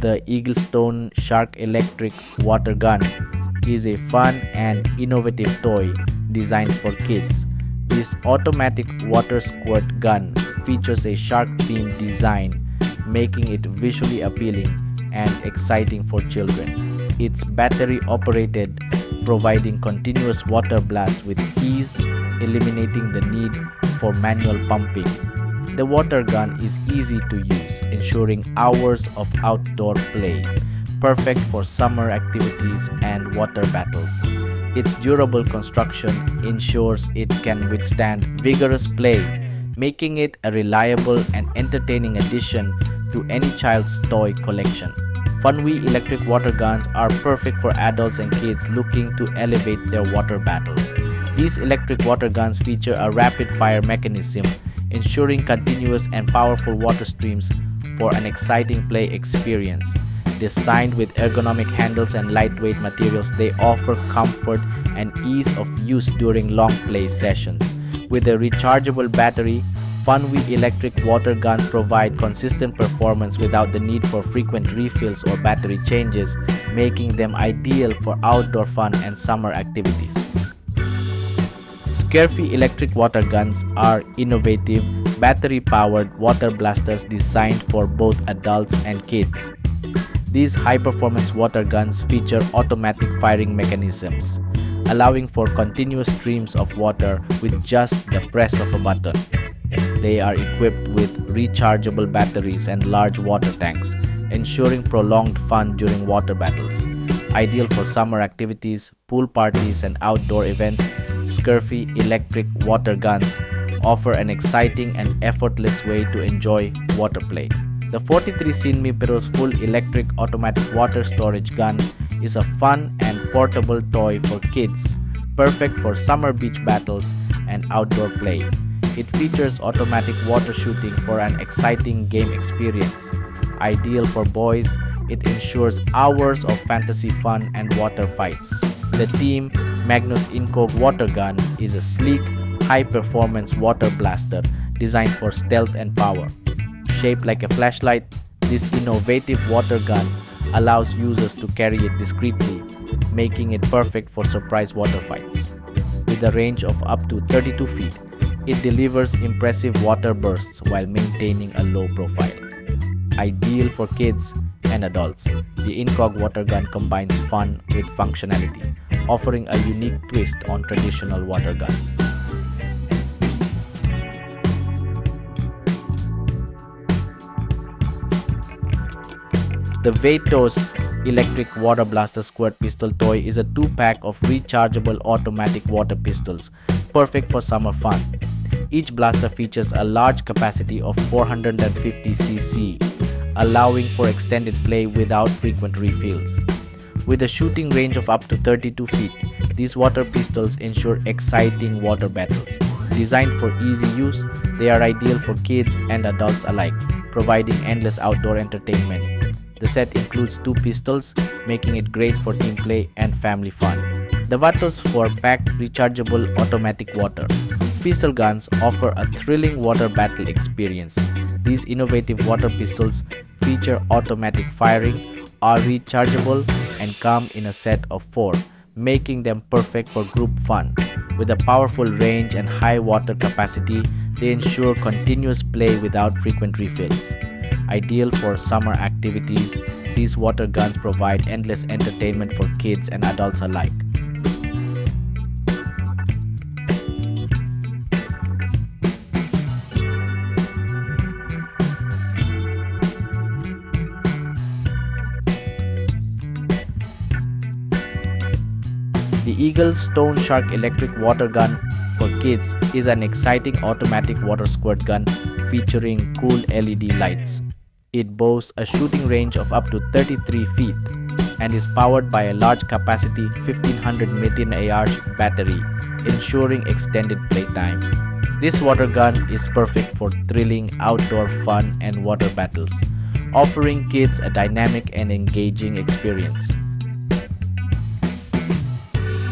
The Eaglestone Shark Electric Water Gun is a fun and innovative toy designed for kids. This automatic water squirt gun features a shark-themed design, making it visually appealing and exciting for children. It's battery operated, providing continuous water blasts with ease, eliminating the need for manual pumping. The water gun is easy to use, ensuring hours of outdoor play, perfect for summer activities and water battles. Its durable construction ensures it can withstand vigorous play, making it a reliable and entertaining addition to any child's toy collection. Funwee electric water guns are perfect for adults and kids looking to elevate their water battles. These electric water guns feature a rapid-fire mechanism, ensuring continuous and powerful water streams for an exciting play experience. Designed with ergonomic handles and lightweight materials, they offer comfort and ease of use during long play sessions. With a rechargeable battery, Funwee electric water guns provide consistent performance without the need for frequent refills or battery changes, making them ideal for outdoor fun and summer activities. Squirt electric water guns are innovative, battery-powered water blasters designed for both adults and kids. These high-performance water guns feature automatic firing mechanisms, allowing for continuous streams of water with just the press of a button. They are equipped with rechargeable batteries and large water tanks, ensuring prolonged fun during water battles. Ideal for summer activities, pool parties, and outdoor events, Squirt electric water guns offer an exciting and effortless way to enjoy water play. The 43 cm full electric automatic water storage gun is a fun and portable toy for kids, perfect for summer beach battles and outdoor play. It features automatic water shooting for an exciting game experience. Ideal for boys, it ensures hours of fantasy fun and water fights. The Team Magnus Incog water gun is a sleek, high-performance water blaster designed for stealth and power. Shaped like a flashlight, this innovative water gun allows users to carry it discreetly, making it perfect for surprise water fights. With a range of up to 32 feet, it delivers impressive water bursts while maintaining a low profile. Ideal for kids and adults, the Incog water gun combines fun with functionality, offering a unique twist on traditional water guns. The Vatos electric water blaster squirt pistol toy is a 2-pack of rechargeable automatic water pistols, perfect for summer fun. Each blaster features a large capacity of 450 cc, allowing for extended play without frequent refills. With a shooting range of up to 32 feet, these water pistols ensure exciting water battles. Designed for easy use, they are ideal for kids and adults alike, providing endless outdoor entertainment. The set includes 2 pistols, making it great for team play and family fun. The Vatos 4-pack rechargeable automatic water pistol guns offer a thrilling water battle experience. These innovative water pistols feature automatic firing, are rechargeable, and come in a set of 4, making them perfect for group fun. With a powerful range and high water capacity, they ensure continuous play without frequent refills. Ideal for summer activities, these water guns provide endless entertainment for kids and adults alike. The Eaglestone Shark Electric Water Gun for kids is an exciting automatic water squirt gun featuring cool LED lights. It boasts a shooting range of up to 33 feet and is powered by a large capacity 1500 mAh battery, ensuring extended playtime. This water gun is perfect for thrilling outdoor fun and water battles, offering kids a dynamic and engaging experience.